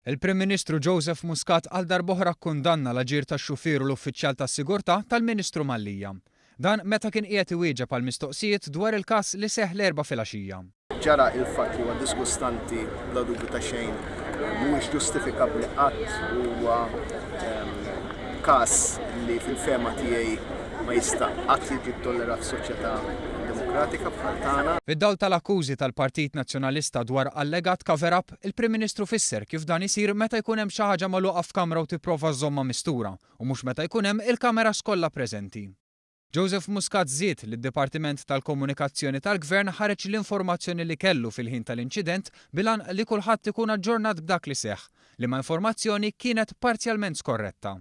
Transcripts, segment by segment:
Il-Prim Ministru Joseph Muscat għal darb'oħra kkundanna l-aġir tax-xufier u l-uffiċjal tas-sigurtà tal-Ministru Mallia. Dan meta kien qiegħed iwieġeb għal mistoqsijiet dwar il-każ li seħħ l-erba' filgħaxija. Ġara il-fatt li huwa disgustanti bla dubju ta' xejn mhuwiex ġustifikabbli qatt huwa każ li fil-fema tiegħi ma jista' qatt jiġi tollerat f'soċjetà demokratika bħal tagħna. Fid-dawl tal-akkużi tal-Partit Nazzjonalista dwar allegat cover-up, il-Prim Ministru fisser kif dan isir meta jkun hemm xi ħaġa magħluqa f'kamra u tipprova żżommha mistura u mhux meta jkun hemm il-kameras kollha preżenti. Joseph Muscat żied li d-Dipartiment tal-Komunikazzjoni tal-Gvern ħareġ l-informazzjoni li kellu fil-ħin tal-inċident bilan li kulħadd ikun aġġornat b'dak li seħħ, li ma' informazzjoni kienet parzjalment skorretta.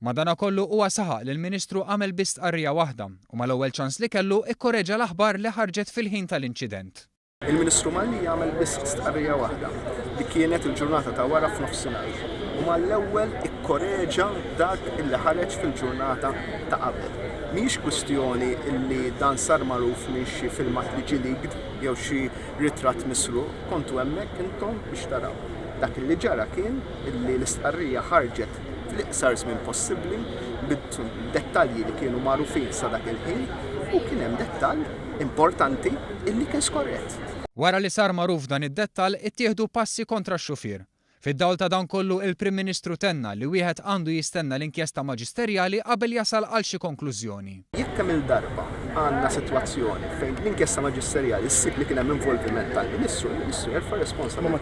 Madankollu huwa saħaq li l-Ministru għamel biss stqarrija waħda u mal-ewwel ċans li kellu ikkorreġa l-aħbar li ħarġet fil-ħin tal-inċident. Il-Ministru Malli għamel biss stqarrija waħda li kienet il-ġurnata ta' wara f'nofsinhar u mal-ewwel ikkorreġa dak illi ħareġ fil-ġurnata ta' qabel. Mhix kwistjoni illi dan sar magħruf minn xi filmat li ġie leaked jew xi ritratt misruq, kontu hemmhekk intom biex taraw. Dak illi ġara kien illi l-istqarrija ħarġet fl-iqsar żmien possibbli bid-dettalji li kienu magħrufin sa dak il-ħin u kien hemm dettall importanti illi kien skorrett. Wara li sar magħruf dan id-dettall ittieħdu passi kontra x-xufier. Fid-dawl ta' dan kollu il-Prim Ministru tenna li wieħed għandu jistenna l-inkjesta maġisterjali qabel jasal għal xi konklużjoni. Jekk kemm il-darba għandna sitwazzjoni fejn l-inkjesta maġisterjali ssib li kien hemm involviment tal-Ministru, il-Ministru jerfa' responsabilità.